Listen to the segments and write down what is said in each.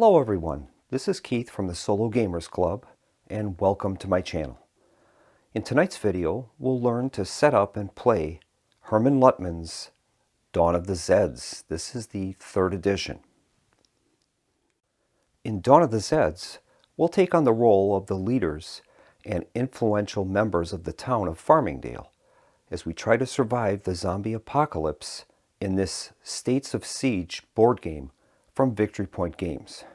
Hello everyone, this is Keith from the Solo Gamers Club and welcome to my channel. In tonight's video we'll learn to set up and play Herman Luttman's Dawn of the Zeds. This is the 3rd edition. In Dawn of the Zeds we'll take on the role of the leaders and influential members of the town of Farmingdale as we try to survive the zombie apocalypse in this States of Siege board game from Victory Point Games.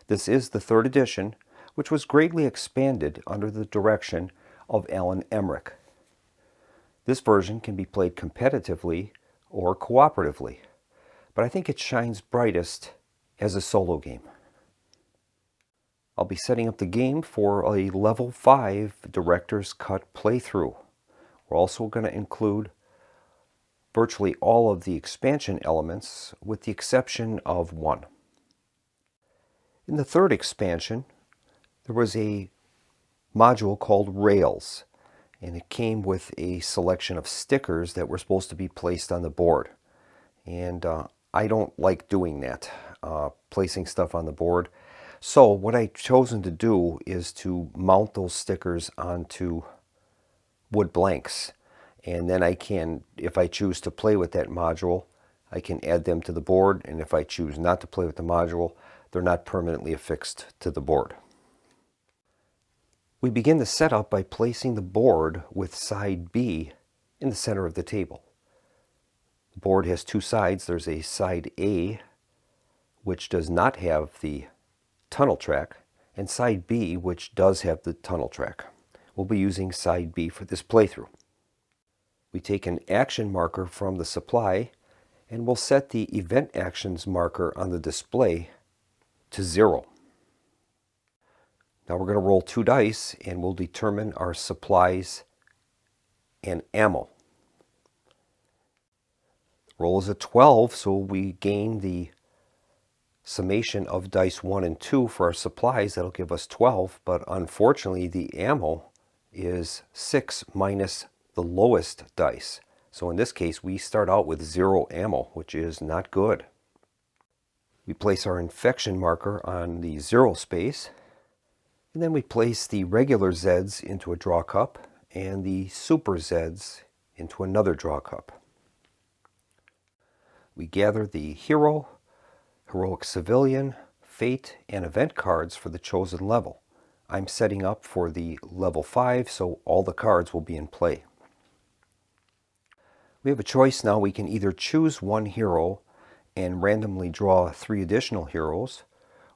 This is the 3rd edition, which was greatly expanded under the direction of Alan Emmerich. This version can be played competitively or cooperatively, but I think it shines brightest as a solo game. I'll be setting up the game for a level 5 Director's Cut playthrough. We're also going to include virtually all of the expansion elements with the exception of one. In the 3rd expansion, there was a module called Rails, and it came with a selection of stickers that were supposed to be placed on the board. And I don't like doing that, placing stuff on the board. So what I've chosen to do is to mount those stickers onto wood blanks. And then I can, if I choose to play with that module, I can add them to the board. And if I choose not to play with the module, they're not permanently affixed to the board. We begin the setup by placing the board with side B in the center of the table. The board has two sides. There's a side A, which does not have the tunnel track, and side B, which does have the tunnel track. We'll be using side B for this playthrough. We take an action marker from the supply and we'll set the event actions marker on the display to 0. Now we're going to roll 2 dice and we'll determine our supplies and ammo. The roll is a 12, so we gain the summation of dice 1 and 2 for our supplies. That'll give us 12, but unfortunately the ammo is 6 minus the lowest dice. So in this case we start out with 0 ammo, which is not good. We place our infection marker on the 0 space, and then we place the regular Zeds into a draw cup and the super Zeds into another draw cup. We gather the hero, heroic civilian, fate, and event cards for the chosen level. I'm setting up for the level 5, so all the cards will be in play. We have a choice now. We can either choose one hero and randomly draw 3 additional heroes,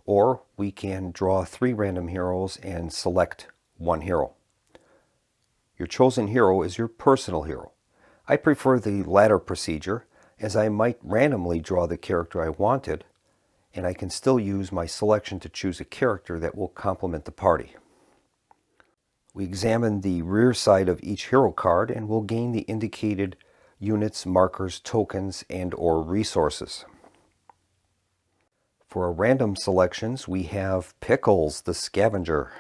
or we can draw 3 random heroes and select one hero. Your chosen hero is your personal hero. I prefer the latter procedure, as I might randomly draw the character I wanted, and I can still use my selection to choose a character that will complement the party. We examine the rear side of each hero card and will gain the indicated units, markers, tokens, and or resources. For our random selections, we have Pickles, the scavenger.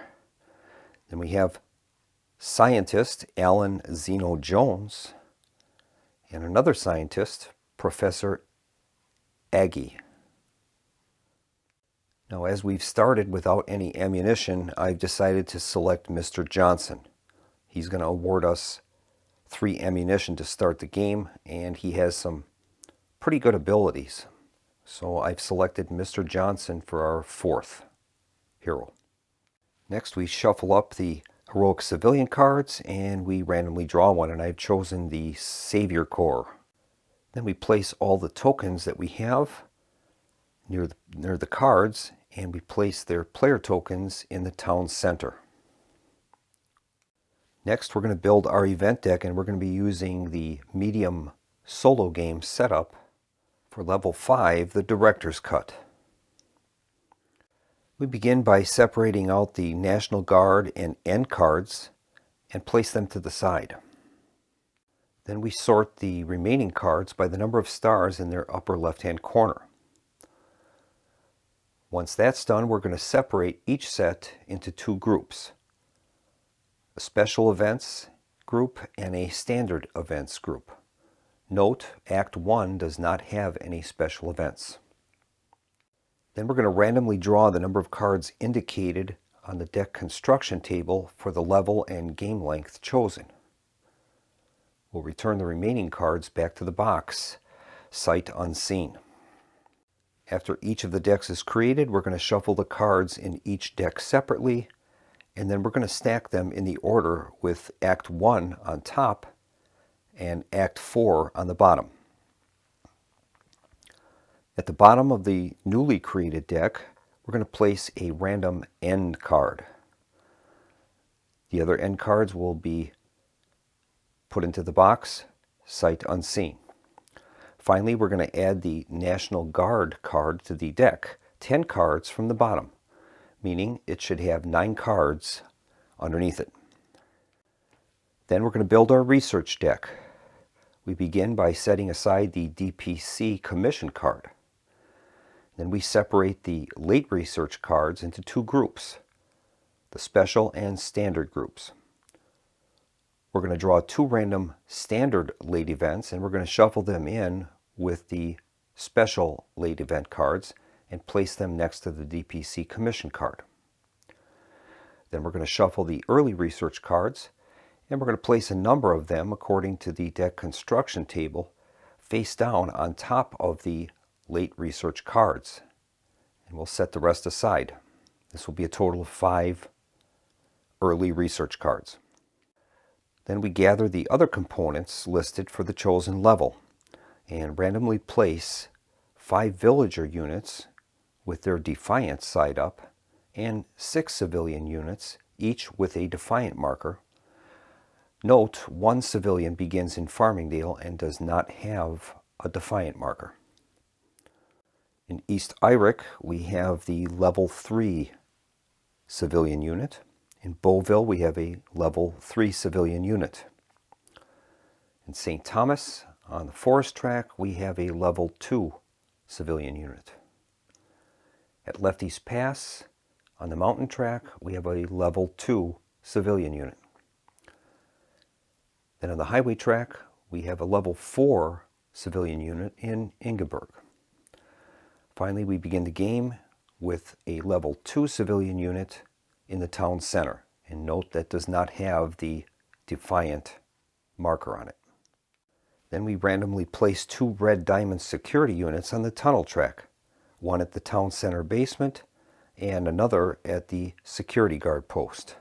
Then we have scientist, Alan Zeno Jones, and another scientist, Professor Aggie. Now, as we've started without any ammunition, I've decided to select Mr. Johnson. He's going to award us 3 ammunition to start the game, and he has some pretty good abilities. So I've selected Mr. Johnson for our 4th hero. Next we shuffle up the heroic civilian cards and we randomly draw one, and I've chosen the Savior Corps. Then we place all the tokens that we have near the cards, and we place their player tokens in the town center. Next we're going to build our event deck, and we're going to be using the medium solo game setup for level 5, the Director's Cut. We begin by separating out the National Guard and end cards and place them to the side. Then we sort the remaining cards by the number of stars in their upper left-hand corner. Once that's done, we're going to separate each set into 2 groups. A special events group and a standard events group. Note, Act 1 does not have any special events. Then we're going to randomly draw the number of cards indicated on the deck construction table for the level and game length chosen. We'll return the remaining cards back to the box, sight unseen. After each of the decks is created, we're going to shuffle the cards in each deck separately, and then we're going to stack them in the order with Act 1 on top and Act 4 on the bottom. At the bottom of the newly created deck, we're going to place a random end card. The other end cards will be put into the box, sight unseen. Finally, we're going to add the National Guard card to the deck, 10 cards from the bottom, meaning it should have 9 cards underneath it. Then we're going to build our research deck. We begin by setting aside the DPC commission card. Then we separate the late research cards into 2 groups, the special and standard groups. We're going to draw 2 random standard late events, and we're going to shuffle them in with the special late event cards and place them next to the DPC commission card. Then we're going to shuffle the early research cards, and we're going to place a number of them according to the deck construction table face down on top of the late research cards. And we'll set the rest aside. This will be a total of 5 early research cards. Then we gather the other components listed for the chosen level and randomly place 5 villager units with their defiant side up and 6 civilian units, each with a defiant marker. Note, 1 civilian begins in Farmingdale and does not have a defiant marker. In East Irick, we have the level 3 civilian unit. In Beauville, we have a level 3 civilian unit. In St. Thomas, on the forest track, we have a level 2 civilian unit. At Lefty's Pass, on the mountain track, we have a level 2 civilian unit. Then on the highway track, we have a level 4 civilian unit in Ingeborg. Finally, we begin the game with a level 2 civilian unit in the town center. And note that does not have the defiant marker on it. Then we randomly place 2 red diamond security units on the tunnel track, one at the town center basement and another at the security guard post.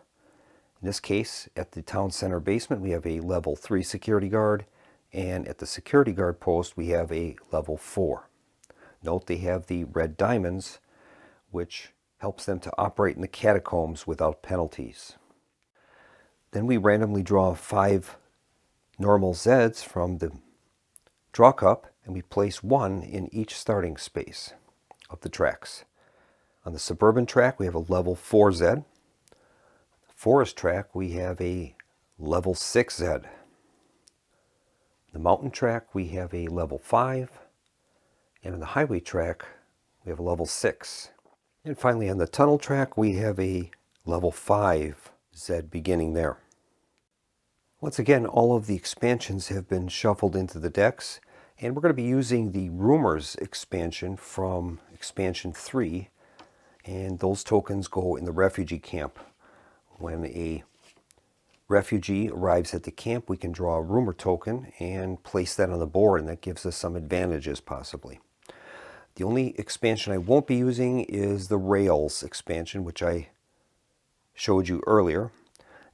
In this case, at the town center basement, we have a level 3 security guard, and at the security guard post, we have a level 4. Note they have the red diamonds, which helps them to operate in the catacombs without penalties. Then we randomly draw 5 normal Zeds from the draw cup, and we place 1 in each starting space of the tracks. On the suburban track, we have a level 4 Zed. The forest track, we have a level 6 Zed. The mountain track, we have a level 5. And on the highway track, we have a level 6. And finally, on the tunnel track, we have a level 5 Zed beginning there. Once again, all of the expansions have been shuffled into the decks, and we're going to be using the Rumors expansion from expansion 3, and those tokens go in the refugee camp. When a refugee arrives at the camp, we can draw a rumor token and place that on the board, and that gives us some advantages possibly. The only expansion I won't be using is the Rails expansion, which I showed you earlier.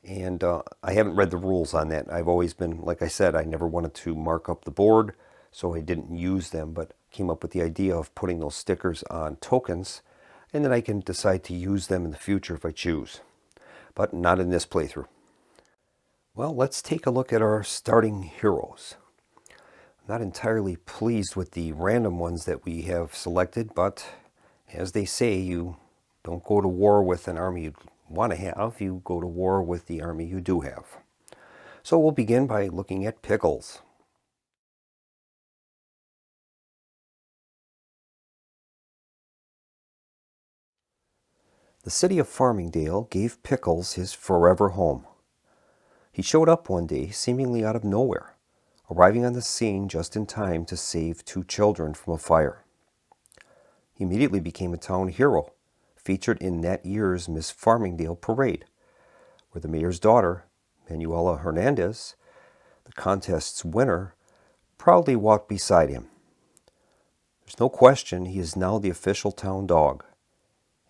And I haven't read the rules on that. I've always been, like I said, I never wanted to mark up the board, so I didn't use them, but came up with the idea of putting those stickers on tokens, and then I can decide to use them in the future if I choose. But not in this playthrough. Well, let's take a look at our starting heroes. Not entirely pleased with the random ones that we have selected, but as they say, you don't go to war with an army you want to have, you go to war with the army you do have. So we'll begin by looking at Pickles. The city of Farmingdale gave Pickles his forever home. He showed up one day seemingly out of nowhere, arriving on the scene just in time to save 2 children from a fire. He immediately became a town hero, featured in that year's Miss Farmingdale parade, where the mayor's daughter, Manuela Hernandez, the contest's winner, proudly walked beside him. There's no question he is now the official town dog,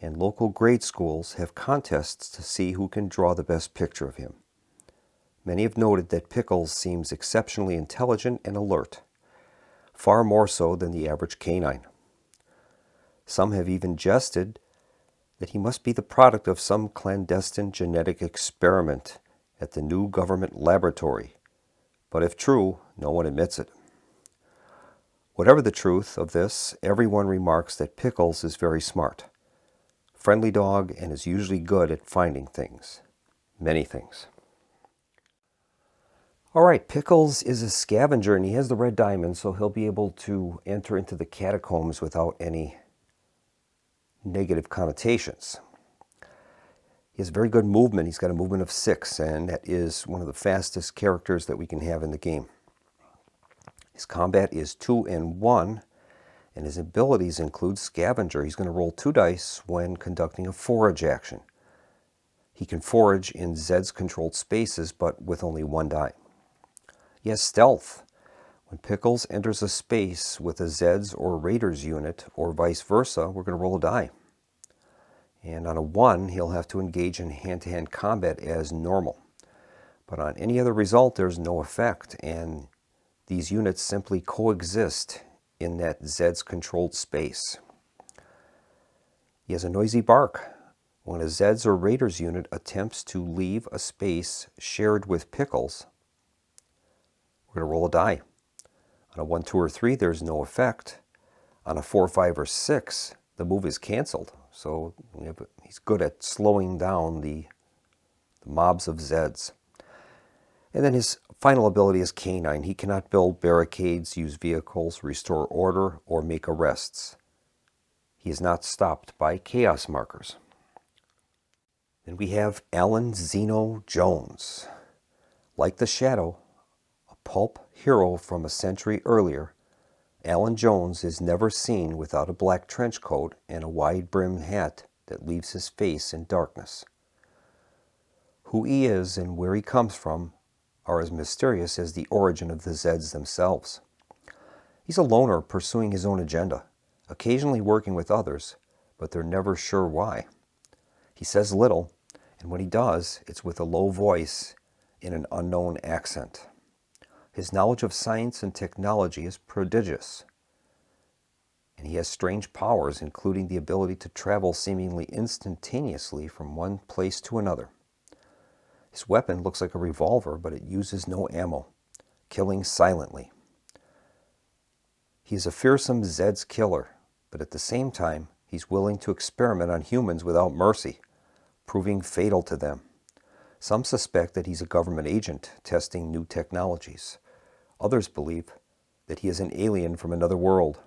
and local grade schools have contests to see who can draw the best picture of him. Many have noted that Pickles seems exceptionally intelligent and alert, far more so than the average canine. Some have even jested that he must be the product of some clandestine genetic experiment at the new government laboratory, but if true, no one admits it. Whatever the truth of this, everyone remarks that Pickles is very smart, friendly dog, and is usually good at finding things, many things. All right, Pickles is a scavenger, and he has the red diamond, so he'll be able to enter into the catacombs without any negative connotations. He has very good movement. He's got a movement of 6, and that is one of the fastest characters that we can have in the game. His combat is 2 and 1, and his abilities include Scavenger. He's going to roll 2 dice when conducting a forage action. He can forage in Zeds controlled spaces, but with only 1 die. He has Stealth. When Pickles enters a space with a Zeds or Raiders unit, or vice versa, we're going to roll a die. And on a 1, he'll have to engage in hand-to-hand combat as normal. But on any other result, there's no effect, and these units simply coexist in that Zeds controlled space. He has a Noisy Bark. When a Zeds or Raiders unit attempts to leave a space shared with Pickles, we're going to roll a die. On a 1, 2, or 3, there's no effect. On a 4, 5, or 6, the move is canceled. So he's good at slowing down the mobs of Zeds. And then his final ability is Canine. He cannot build barricades, use vehicles, restore order, or make arrests. He is not stopped by chaos markers. Then we have Alan Zeno Jones. Like the Shadow, a pulp hero from a century earlier, Alan Jones is never seen without a black trench coat and a wide-brimmed hat that leaves his face in darkness. Who he is and where he comes from are as mysterious as the origin of the Zeds themselves. He's a loner pursuing his own agenda, occasionally working with others, but they're never sure why. He says little, and when he does, it's with a low voice in an unknown accent. His knowledge of science and technology is prodigious, and he has strange powers, including the ability to travel seemingly instantaneously from one place to another. His weapon looks like a revolver, but it uses no ammo, killing silently. He is a fearsome Zeds killer, but at the same time, he's willing to experiment on humans without mercy, proving fatal to them. Some suspect that he's a government agent testing new technologies. Others believe that he is an alien from another world,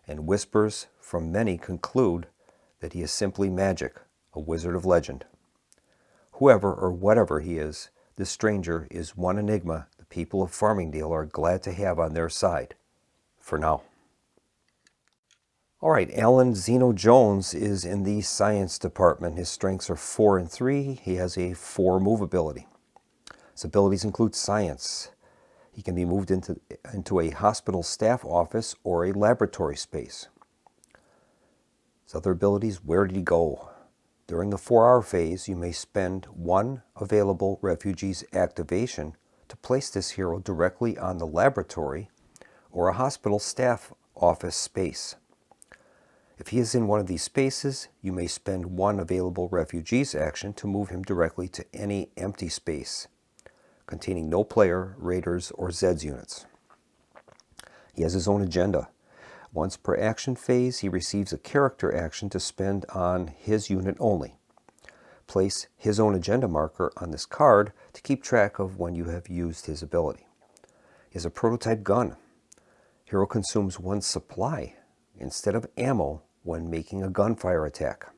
and whispers from many conclude that he is simply magic, a wizard of legend. Whoever or whatever he is, this stranger is one enigma the people of Farmingdale are glad to have on their side, for now. All right, Alan Zeno Jones is in the science department. His strengths are 4 and 3. He has a 4 move ability. His abilities include science. He can be moved into a hospital staff office or a laboratory space. His other abilities, where did he go? During the 4-hour phase, you may spend 1 available refugee's activation to place this hero directly on the laboratory or a hospital staff office space. If he is in one of these spaces, you may spend 1 available refugee's action to move him directly to any empty space containing no player, raiders, or Zeds units. He has his own agenda. Once per action phase, he receives a character action to spend on his unit only. Place his own agenda marker on this card to keep track of when you have used his ability. He has a prototype gun. Hero consumes 1 supply instead of ammo when making a gunfire attack.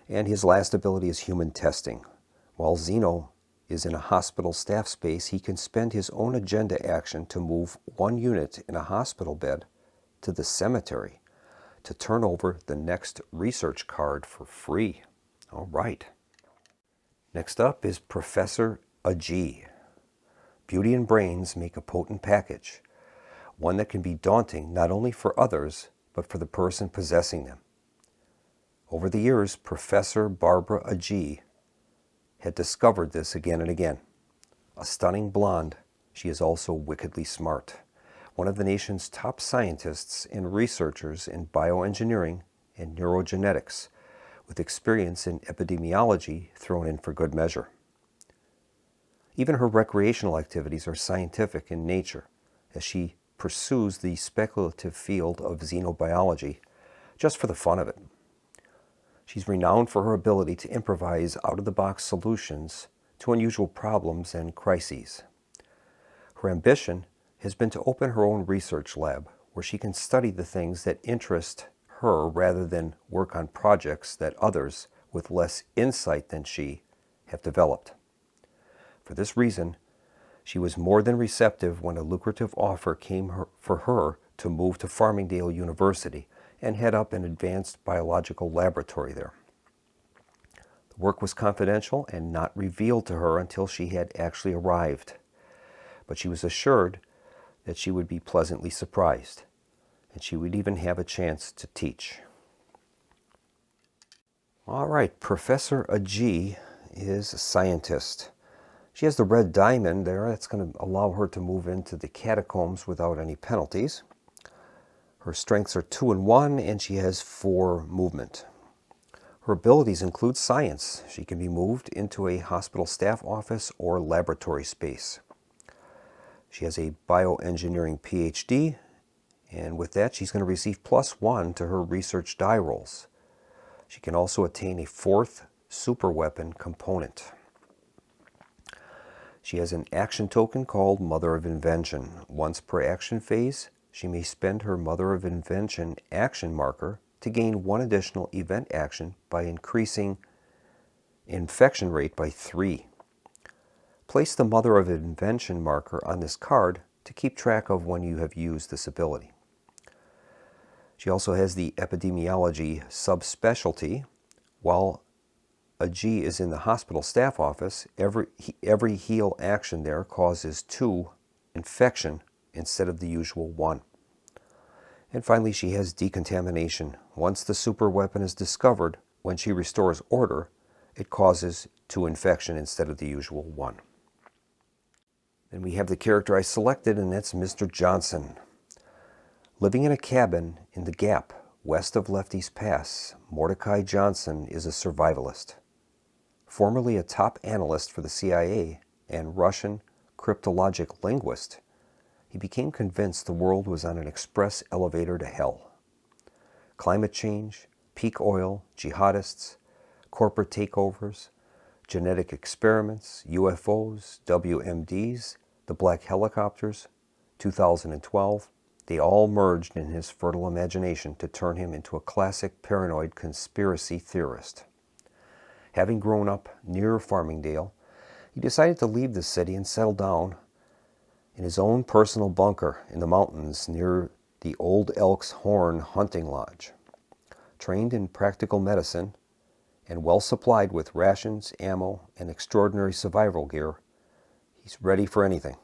And his last ability is human testing. While Zeno is in a hospital staff space, he can spend his own agenda action to move 1 unit in a hospital bed to the cemetery to turn over the next research card for free. All right. Next up is Professor G. Beauty and brains make a potent package, one that can be daunting not only for others, but for the person possessing them. Over the years, Professor Barbara G. had discovered this again and again. A stunning blonde, she is also wickedly smart. One of the nation's top scientists and researchers in bioengineering and neurogenetics, with experience in epidemiology thrown in for good measure. Even her recreational activities are scientific in nature, as she pursues the speculative field of xenobiology just for the fun of it. She's renowned for her ability to improvise out-of-the-box solutions to unusual problems and crises. Her ambition has been to open her own research lab where she can study the things that interest her rather than work on projects that others with less insight than she have developed. For this reason, she was more than receptive when a lucrative offer came for her to move to Farmingdale University and head up an advanced biological laboratory there. The work was confidential and not revealed to her until she had actually arrived, but she was assured that she would be pleasantly surprised, and she would even have a chance to teach. All right, Professor G is a scientist. She has the red diamond there. That's going to allow her to move into the catacombs without any penalties. Her strengths are 2 and 1, and she has 4 movement. Her abilities include science. She can be moved into a hospital staff office or laboratory space. She has a bioengineering PhD, and with that she's going to receive +1 to her research die rolls. She can also attain a 4th superweapon component. She has an action token called Mother of Invention. Once per action phase, she may spend her Mother of Invention action marker to gain 1 additional event action by increasing infection rate by 3. Place the Mother of Invention marker on this card to keep track of when you have used this ability. She also has the epidemiology subspecialty. While a G is in the hospital staff office, every heal action there causes 2 infection instead of the usual 1. And finally, she has decontamination. Once the super weapon is discovered, when she restores order, it causes 2 infection instead of the usual 1. Then we have the character I selected, and that's Mr. Johnson. Living in a cabin in the Gap, west of Lefty's Pass, Mordecai Johnson is a survivalist. Formerly a top analyst for the CIA and Russian cryptologic linguist, he became convinced the world was on an express elevator to hell. Climate change, peak oil, jihadists, corporate takeovers, genetic experiments, UFOs, WMDs, the black helicopters, 2012, they all merged in his fertile imagination to turn him into a classic paranoid conspiracy theorist. Having grown up near Farmingdale, he decided to leave the city and settle down in his own personal bunker in the mountains near the Old Elk's Horn hunting lodge. Trained in practical medicine and well supplied with rations, ammo, and extraordinary survival gear, he's ready for anything.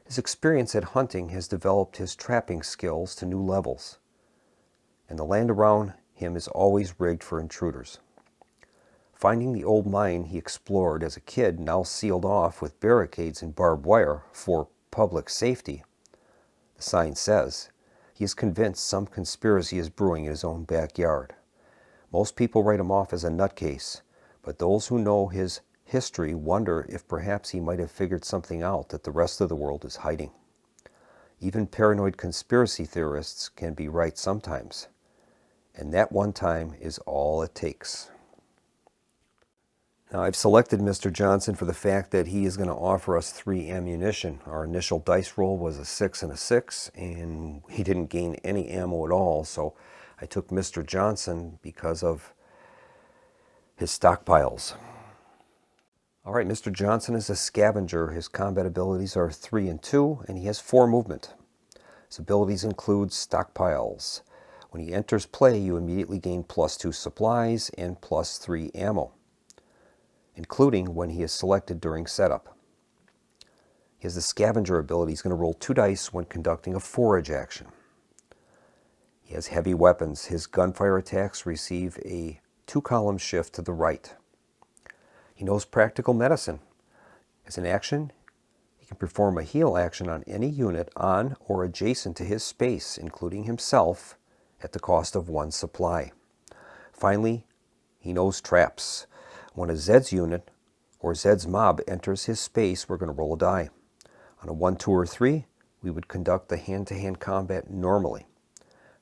His experience at hunting has developed his trapping skills to new levels, and the land around him is always rigged for intruders. Finding the old mine he explored as a kid, now sealed off with barricades and barbed wire for public safety, the sign says, he is convinced some conspiracy is brewing in his own backyard. Most people write him off as a nutcase, but those who know his history wonder if perhaps he might have figured something out that the rest of the world is hiding. Even paranoid conspiracy theorists can be right sometimes, and that one time is all it takes. Now, I've selected Mr. Johnson for the fact that he is going to offer us 3 ammunition. Our initial dice roll was a 6 and a 6, and he didn't gain any ammo at all, so I took Mr. Johnson because of his stockpiles. All right, Mr. Johnson is a scavenger. His combat abilities are 3 and 2, and he has 4 movement. His abilities include stockpiles. When he enters play, you immediately gain +2 supplies and +3 ammo, including when he is selected during setup. He has the scavenger ability. He's going to roll 2 dice when conducting a forage action. He has heavy weapons. His gunfire attacks receive a 2-column shift to the right. He knows practical medicine. As an action, he can perform a heal action on any unit on or adjacent to his space, including himself, at the cost of 1 supply. Finally, he knows traps. When a Zeds unit or Zeds mob enters his space, we're going to roll a die. On a 1, 2, or 3, we would conduct the hand-to-hand combat normally.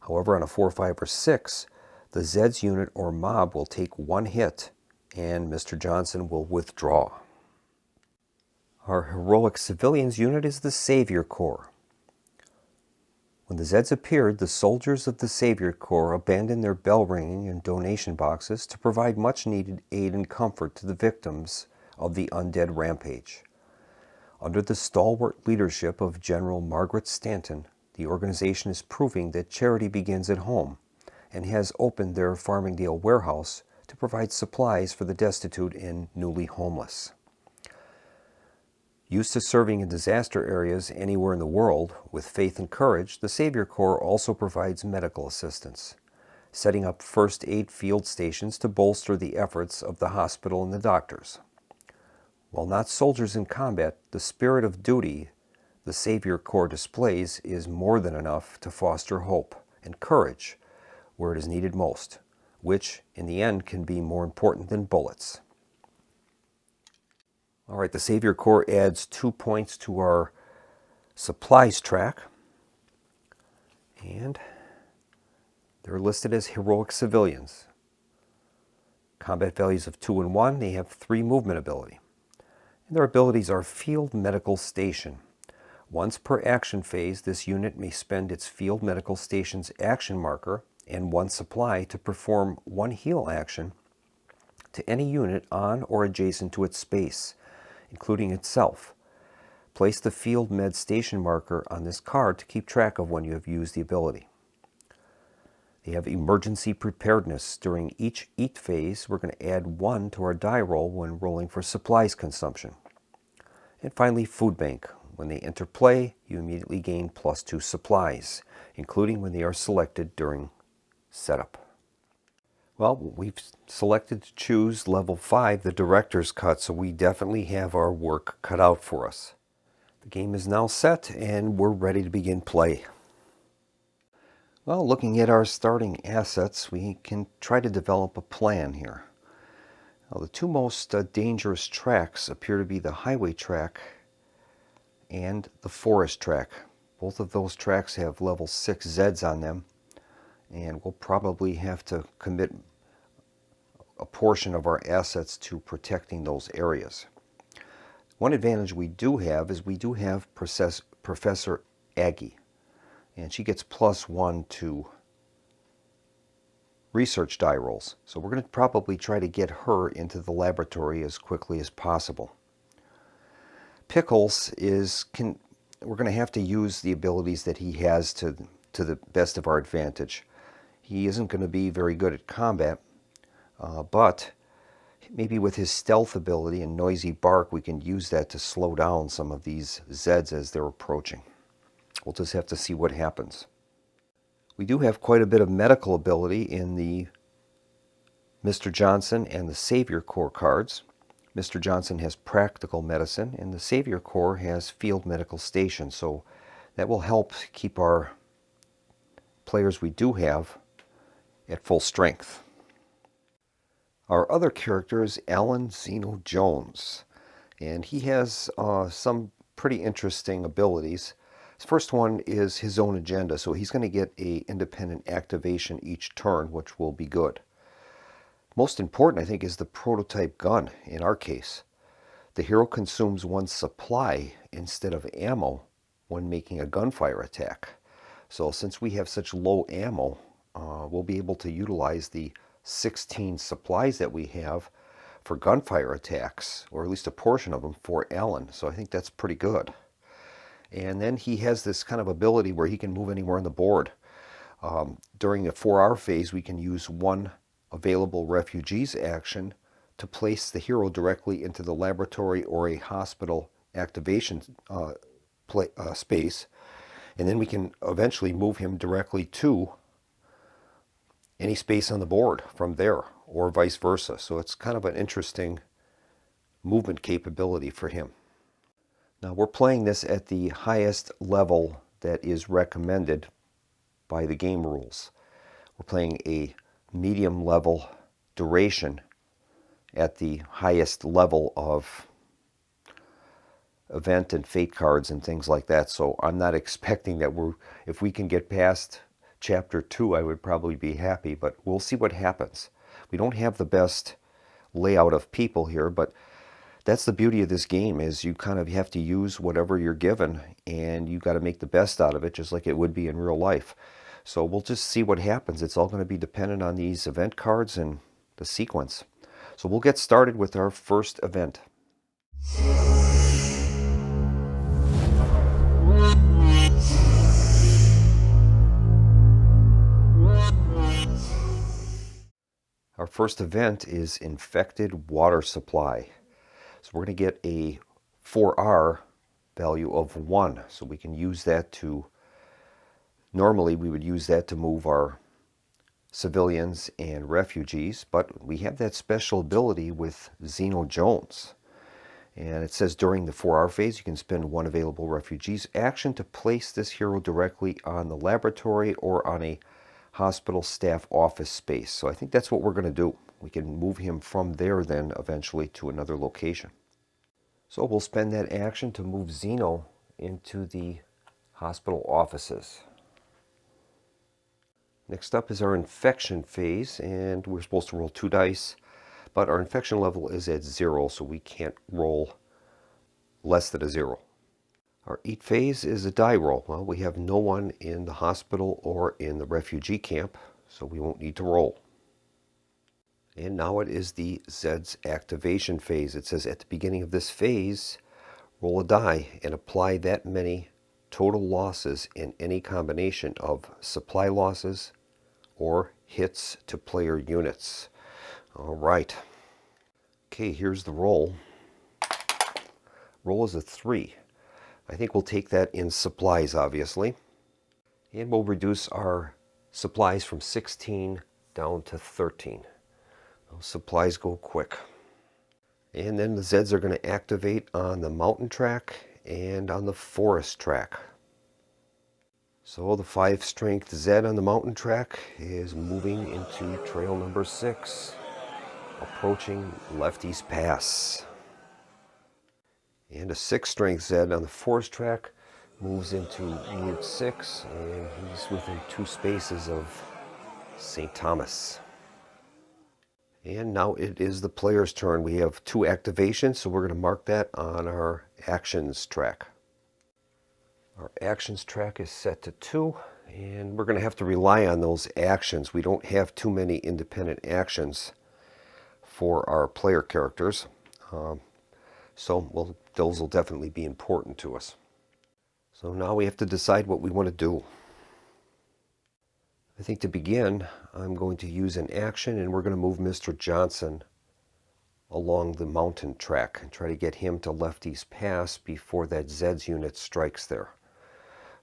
However, on a 4, 5, or 6, the Zeds unit or mob will take 1 hit and Mr. Johnson will withdraw. Our heroic civilians unit is the Savior Corps. When the Zeds appeared, the soldiers of the Savior Corps abandoned their bell ringing and donation boxes to provide much-needed aid and comfort to the victims of the undead rampage. Under the stalwart leadership of General Margaret Stanton, the organization is proving that charity begins at home and has opened their Farmingdale warehouse to provide supplies for the destitute and newly homeless. Used to serving in disaster areas anywhere in the world with faith and courage, the Savior Corps also provides medical assistance, setting up first aid field stations to bolster the efforts of the hospital and the doctors. While not soldiers in combat, the spirit of duty the Savior Corps displays is more than enough to foster hope and courage where it is needed most, which in the end can be more important than bullets. All right, the Savior Corps adds 2 points to our supplies track, and they're listed as heroic civilians. Combat values of 2 and 1, they have 3 movement ability. And their abilities are Field Medical Station. Once per action phase, this unit may spend its Field Medical Station's action marker and 1 supply to perform 1 heal action to any unit on or adjacent to its space, including itself. Place the Field Med Station marker on this card to keep track of when you have used the ability. They have emergency preparedness. During each eat phase, we're going to add 1 to our die roll when rolling for supplies consumption. And finally, Food Bank. When they enter play, you immediately gain +2 supplies, including when they are selected during setup. Well, we've selected to choose level 5, the director's cut, so we definitely have our work cut out for us. The game is now set and we're ready to begin play. Well, looking at our starting assets, we can try to develop a plan here. Now, the 2 most dangerous tracks appear to be the highway track and the forest track. Both of those tracks have level 6 Zeds on them, and we'll probably have to commit a portion of our assets to protecting those areas. One advantage we do have is we do have Professor Aggie, and she gets +1 to research die rolls. So we're going to probably try to get her into the laboratory as quickly as possible. Pickles we're going to have to use the abilities that he has to the best of our advantage. He isn't going to be very good at combat, but maybe with his stealth ability and noisy bark, we can use that to slow down some of these Zeds as they're approaching. We'll just have to see what happens. We do have quite a bit of medical ability in the Mr. Johnson and the Savior Corps cards. Mr. Johnson has practical medicine, and the Savior Corps has Field Medical Station, so that will help keep our players we do have at full strength. Our other character is Alan Zeno Jones, and he has some pretty interesting abilities. His first one is his own agenda, so he's going to get an independent activation each turn, which will be good. Most important, I think, is the prototype gun in our case. The hero consumes 1 supply instead of ammo when making a gunfire attack. So since we have such low ammo, we'll be able to utilize the 16 supplies that we have for gunfire attacks, or at least a portion of them for Alan. So I think that's pretty good. And then he has this kind of ability where he can move anywhere on the board. During the 4R phase, we can use one available refugees action to place the hero directly into the laboratory or a hospital activation space, and then we can eventually move him directly to any space on the board from there, or vice versa. So it's kind of an interesting movement capability for him. Now we're playing this at the highest level that is recommended by the game rules. We're playing a medium level duration at the highest level of event and fate cards and things like that. So I'm not expecting that if we can get past chapter 2, I would probably be happy, but we'll see what happens. We don't have the best layout of people here, but that's the beauty of this game, is you kind of have to use whatever you're given, and you got to make the best out of it, just like it would be in real life. So we'll just see what happens. It's all going to be dependent on these event cards and the sequence. So we'll get started with our first event. Our first event is infected water supply. So we're going to get a 4R value of 1. So we can use that to, normally we would use that to move our civilians and refugees, but we have that special ability with Zeno Jones. And it says during the 4R phase, you can spend one available refugees action to place this hero directly on the laboratory or on a hospital staff office space. So I think that's what we're going to do. We can move him from there then eventually to another location. So we'll spend that action to move Zeno into the hospital offices. Next up is our infection phase, and we're supposed to roll 2 dice, but our infection level is at 0, so we can't roll less than a 0. Our eat phase is a die roll. Well, we have no one in the hospital or in the refugee camp, so we won't need to roll. And now it is the Zeds activation phase. It says at the beginning of this phase, roll a die and apply that many total losses in any combination of supply losses or hits to player units. All right. Okay, here's the roll. Roll is a 3. I think we'll take that in supplies, obviously. And we'll reduce our supplies from 16 down to 13. Those supplies go quick. And then the Zeds are going to activate on the mountain track and on the forest track. So the 5 strength Zed on the mountain track is moving into trail number 6, approaching Lefty's Pass. And a 6 strength Zed on the forest track moves into Route 6, and he's within 2 spaces of St. Thomas. And now it is the player's turn. We have 2 activations, so we're going to mark that on our actions track. Our actions track is set to 2, and we're going to have to rely on those actions. We don't have too many independent actions for our player characters. So those will definitely be important to us. So now we have to decide what we want to do. I think to begin, I'm going to use an action, and we're going to move Mr. Johnson along the mountain track and try to get him to Lefty's Pass before that Zeds unit strikes there.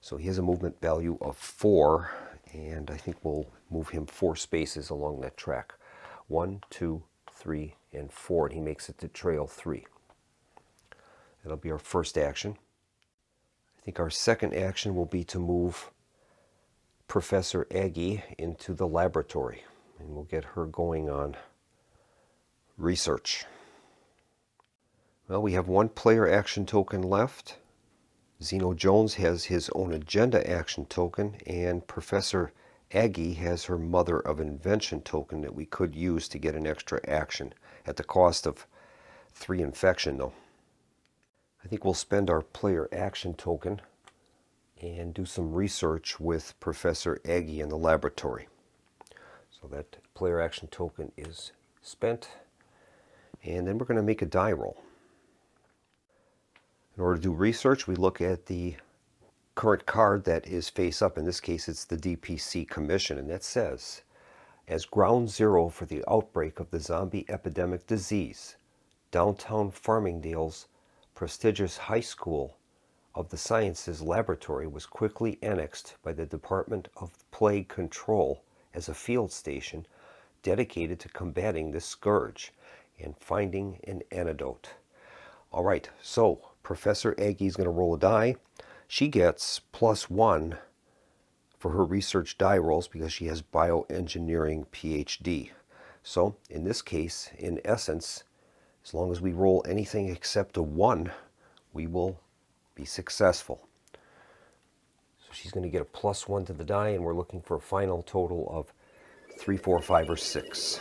So he has a movement value of 4, and I think we'll move him 4 spaces along that track. 1, 2, 3, and 4, and he makes it to trail 3. That'll be our first action. I think our second action will be to move Professor Aggie into the laboratory, and we'll get her going on research. Well, we have 1 player action token left. Zeno Jones has his own agenda action token, and Professor Aggie has her Mother of Invention token that we could use to get an extra action at the cost of 3 infection, though. I think we'll spend our player action token and do some research with Professor Aggie in the laboratory. So that player action token is spent, and then we're going to make a die roll. In order to do research, we look at the current card that is face up. In this case, it's the DPC Commission, and that says, as ground zero for the outbreak of the zombie epidemic disease, downtown Farmingdale's prestigious High School of the Sciences laboratory was quickly annexed by the Department of Plague Control as a field station dedicated to combating this scourge and finding an antidote. All right, so Professor Aggie is going to roll a die. She gets +1 for her research die rolls because she has bioengineering PhD. So in this case, in essence, as long as we roll anything except a 1, we will be successful. So she's going to get a +1 to the die, and we're looking for a final total of 3, 4, 5, or 6.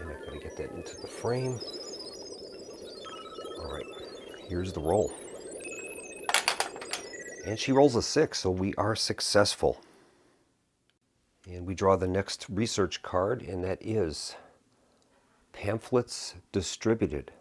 And I've got to get that into the frame. All right, here's the roll. And she rolls a 6, so we are successful. And we draw the next research card, and that is Pamphlets Distributed.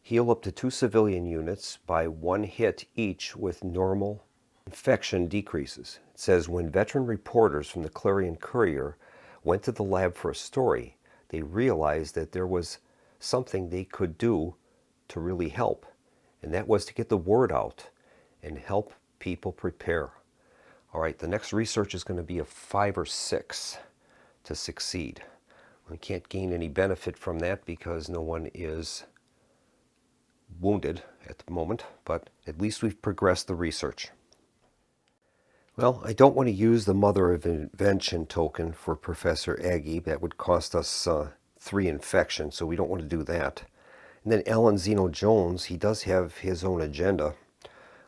Heal up to 2 civilian units by 1 hit each with normal infection decreases. It says, when veteran reporters from the Clarion Courier went to the lab for a story, they realized that there was something they could do to really help, and that was to get the word out and help people prepare. All right, the next research is going to be a 5 or 6 to succeed. We can't gain any benefit from that because no one is wounded at the moment, but at least we've progressed the research. Well, I don't want to use the Mother of Invention token for Professor Aggie. That would cost us 3 infections, so we don't want to do that. And then Alan Zeno Jones, he does have his own agenda.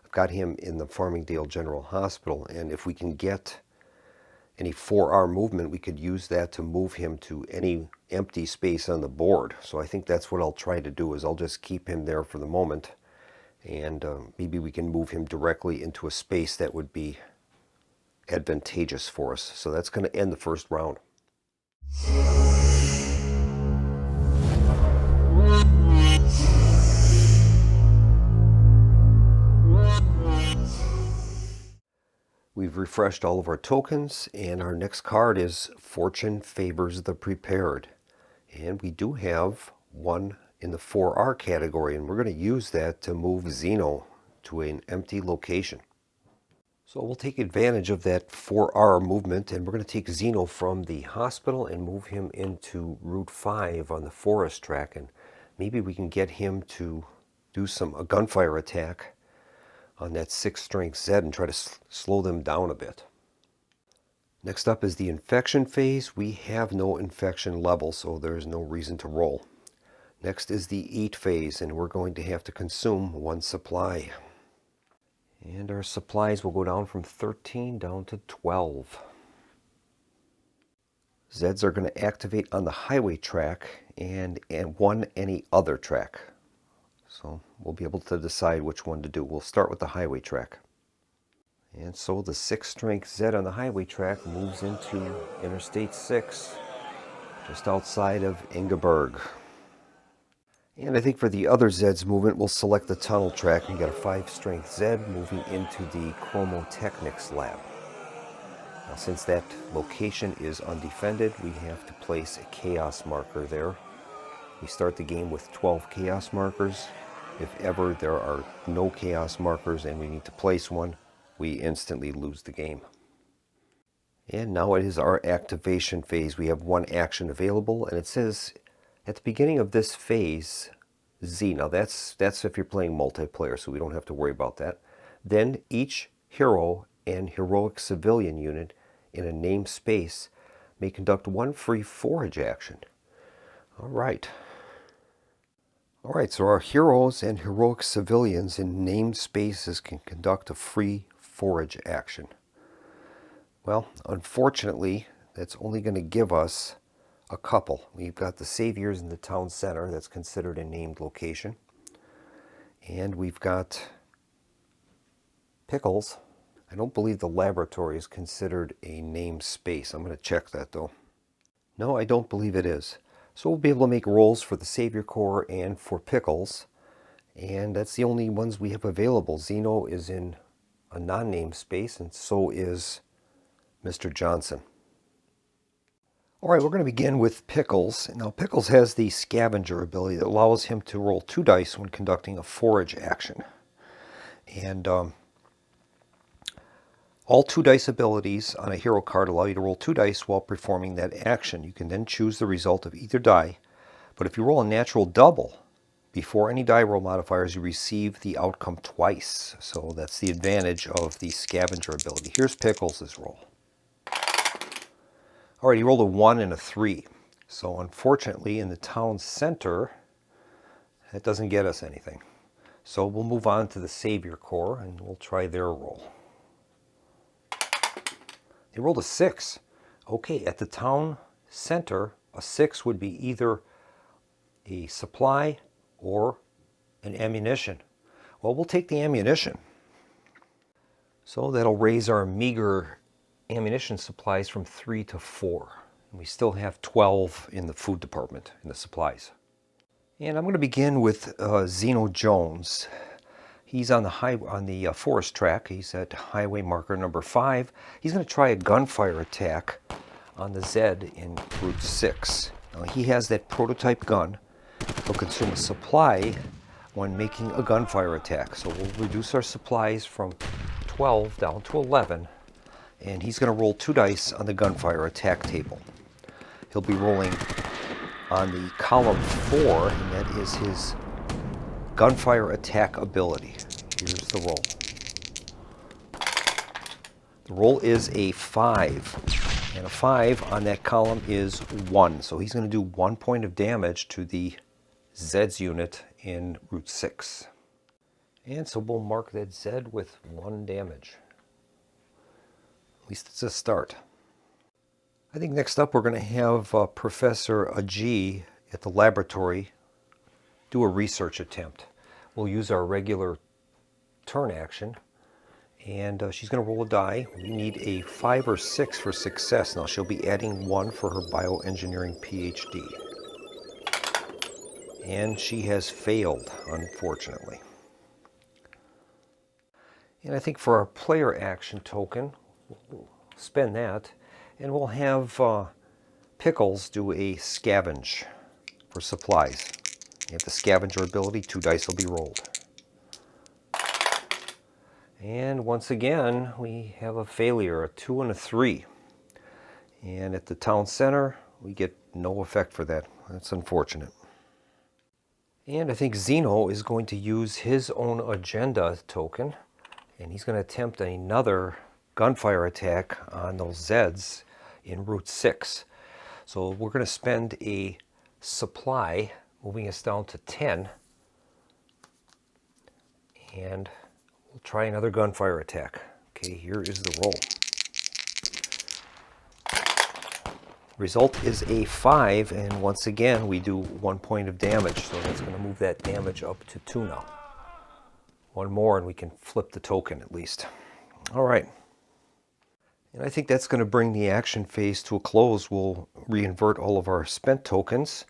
I've got him in the Farmingdale General Hospital, and if we can get any 4R movement, we could use that to move him to any empty space on the board. So I think that's what I'll try to do, is I'll just keep him there for the moment, and maybe we can move him directly into a space that would be advantageous for us. So that's going to end the first round. We've refreshed all of our tokens, and our next card is Fortune Favors the Prepared. And we do have one in the 4R category, and we're going to use that to move Zeno to an empty location. So we'll take advantage of that 4R movement, and we're going to take Zeno from the hospital and move him into Route 5 on the forest track, and maybe we can get him to do a gunfire attack on that 6th strength Zed and try to slow them down a bit. Next up is the infection phase. We have no infection level, so there's no reason to roll. Next is the eat phase, and we're going to have to consume 1 supply. And our supplies will go down from 13 down to 12. Zeds are going to activate on the highway track and one any other track. So we'll be able to decide which one to do. We'll start with the highway track. And so the 6th strength Zed on the highway track moves into Interstate 6, just outside of Ingeborg. And I think for the other Zeds movement, we'll select the tunnel track. We got a 5 strength Zed moving into the Chromotechnics lab. Now, since that location is undefended, we have to place a chaos marker there. We start the game with 12 chaos markers. If ever there are no chaos markers and we need to place one, we instantly lose the game. And now it is our activation phase. We have 1 action available, and it says at the beginning of this phase, Z. Now that's if you're playing multiplayer, so we don't have to worry about that. Then each hero and heroic civilian unit in a named space may conduct 1 free forage action. All right, so our heroes and heroic civilians in named spaces can conduct a free forage action. Well, unfortunately, that's only going to give us a couple. We've got the Saviors in the town center, that's considered a named location. And we've got Pickles. I don't believe the laboratory is considered a named space. I'm going to check that though. No, I don't believe it is. So we'll be able to make rolls for the Savior Corps and for Pickles. And that's the only ones we have available. Zeno is in a non-namespace, and so is Mr. Johnson. All right, we're going to begin with Pickles. Now, Pickles has the scavenger ability that allows him to roll 2 dice when conducting a forage action. And all 2 dice abilities on a hero card allow you to roll 2 dice while performing that action. You can then choose the result of either die, but if you roll a natural double, before any die roll modifiers, you receive the outcome twice. So that's the advantage of the scavenger ability. Here's Pickles' roll. All right, he rolled a 1 and a 3. So unfortunately, in the town center, that doesn't get us anything. So we'll move on to the Savior Corps, and we'll try their roll. They rolled a 6. Okay, at the town center, a 6 would be either a supply or an ammunition. Well, we'll take the ammunition. So that'll raise our meager ammunition supplies from 3 to 4. And we still have 12 in the food department, in the supplies. And I'm going to begin with Zeno Jones. He's on the forest track. He's at highway marker number 5. He's going to try a gunfire attack on the Zed in Route 6. Now, he has that prototype gun. He'll consume a supply when making a gunfire attack. So we'll reduce our supplies from 12 down to 11. And he's going to roll 2 dice on the gunfire attack table. He'll be rolling on the column 4, and that is his gunfire attack ability. Here's the roll. The roll is a 5, and a 5 on that column is 1. So he's going to do 1 point of damage to the Zeds unit in Route 6. And so we'll mark that Zed with 1 damage. At least it's a start. I think next up we're going to have Professor Ajee at the laboratory do a research attempt. We'll use our regular turn action, and she's going to roll a die. We need a 5 or 6 for success. Now she'll be adding 1 for her bioengineering PhD. And she has failed, unfortunately. And I think for our player action token, we'll spend that, and we'll have Pickles do a scavenge for supplies. You have the scavenger ability, 2 dice will be rolled. And once again, we have a failure, a 2 and a 3. And at the town center, we get no effect for that. That's unfortunate. And I think Zeno is going to use his own agenda token, and he's going to attempt another gunfire attack on those Zeds in Route 6. So we're going to spend a supply, moving us down to 10, and we'll try another gunfire attack. Okay, here is the roll. Result is a 5, and once again we do 1 point of damage, so that's going to move that damage up to 2 now. 1 more and we can flip the token at least. All right. And I think that's going to bring the action phase to a close. We'll reinvert all of our spent tokens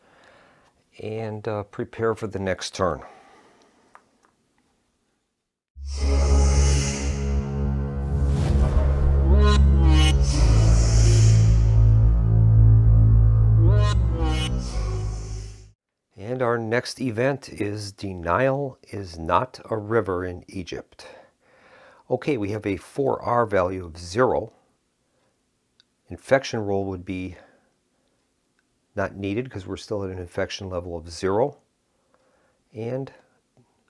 and prepare for the next turn. And our next event is Denial is Not a River in Egypt. Okay, we have a 4R value of 0. Infection roll would be not needed because we're still at an infection level of 0. And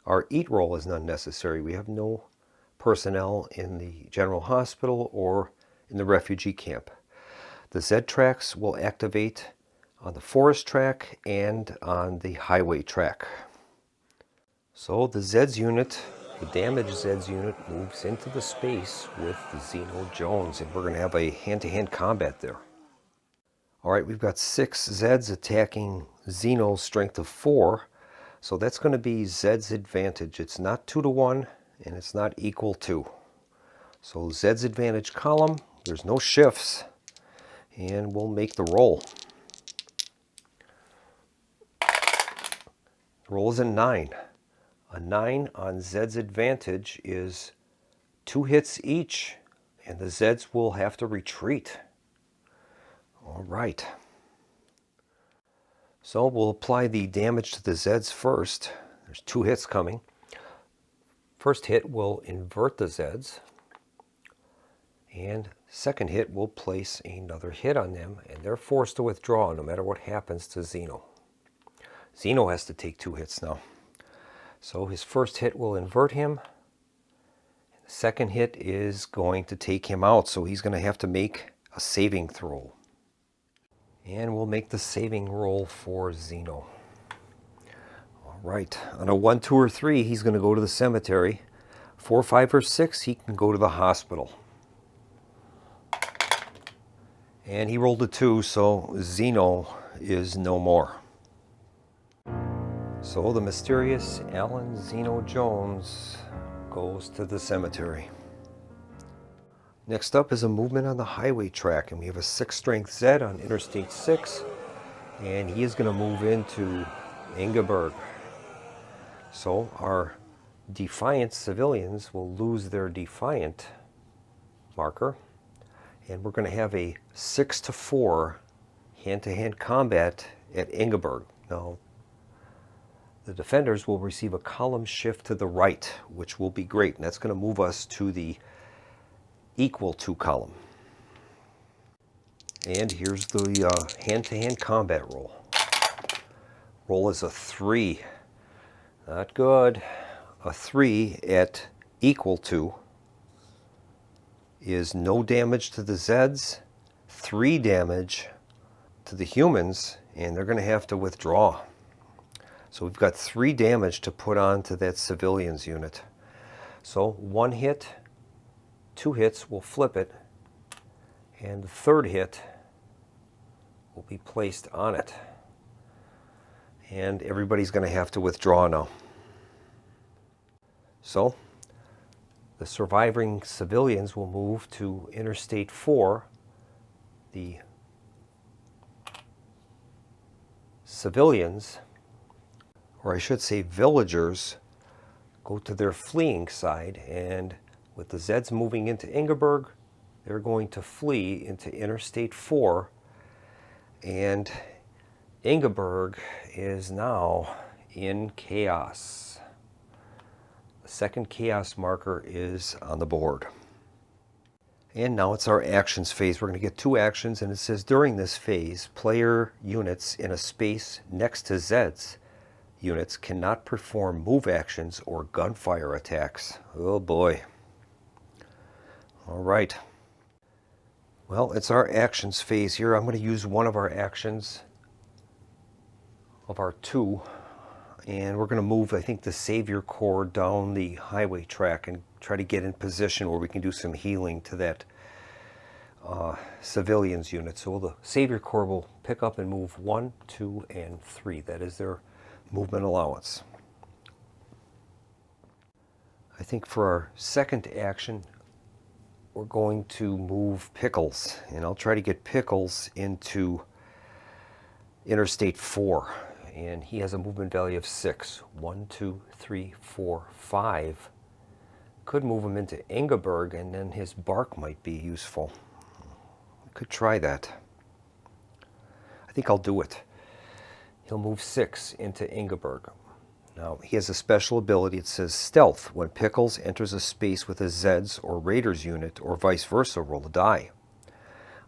our eat roll is not necessary. We have no personnel in the general hospital or in the refugee camp. The Zed tracks will activate on the forest track and on the highway track. So the Zeds unit, the damaged Zeds unit, moves into the space with Zeno Jones, and we're going to have a hand-to-hand combat there. All right, we've got 6 Zeds attacking Zeno's strength of 4, so that's going to be Zed's advantage. It's not 2 to 1, and it's not equal to. So Zed's advantage column, there's no shifts, and we'll make the roll. The roll is a 9. A 9 on Zed's advantage is 2 hits each, and the Zeds will have to retreat. All right. So we'll apply the damage to the Zeds first. There's 2 hits coming. First hit will invert the Zeds, and second hit will place another hit on them, and they're forced to withdraw no matter what happens to Zeno. Zeno has to take 2 hits now. So his first hit will invert him. The second hit is going to take him out, so he's going to have to make a saving throw. And we'll make the saving roll for Zeno. All right, on a 1, 2, or 3, he's going to go to the cemetery. 4, 5, or 6, he can go to the hospital. And he rolled a 2, so Zeno is no more. So the mysterious Alan Zeno Jones goes to the cemetery. Next up is a movement on the highway track, and we have a 6 strength Zed on Interstate 6, and he is going to move into Ingeborg. So our Defiant civilians will lose their Defiant marker, and we're going to have a 6-4 hand-to-hand combat at Ingeborg. Now, the defenders will receive a column shift to the right, which will be great, and that's going to move us to the equal to column. And here's the hand-to-hand combat roll. Roll is a 3. Not good. A 3 at equal to is no damage to the Zeds, 3 damage to the humans, and they're going to have to withdraw. So we've got 3 damage to put onto that civilians unit. So 1 hit, 2 hits will flip it, and the 3rd hit will be placed on it. And everybody's going to have to withdraw now. So the surviving civilians will move to Interstate 4. The civilians, or I should say villagers, go to their fleeing side, and with the Zeds moving into Ingeborg, they're going to flee into Interstate 4, and Ingeborg is now in chaos. The second chaos marker is on the board. And now it's our actions phase. We're going to get 2 actions, and it says during this phase, player units in a space next to Zeds units cannot perform move actions or gunfire attacks. Oh boy. All right. Well, it's our actions phase here. I'm going to use one of our actions of our 2, and we're going to move, I think, the Savior Corps down the highway track and try to get in position where we can do some healing to that civilians unit. So the Savior Corps will pick up and move 1, 2, and 3. That is their movement allowance. I think for our second action, we're going to move Pickles, and I'll try to get Pickles into Interstate 4, and he has a movement value of 6. 1, 2, 3, 4, 5. Could move him into Ingeborg, and then his bark might be useful. Could try that. I think I'll do it. He'll move 6 into Ingeborg. Now, he has a special ability. It says Stealth. When Pickles enters a space with a Zeds or Raiders unit, or vice versa, roll a die.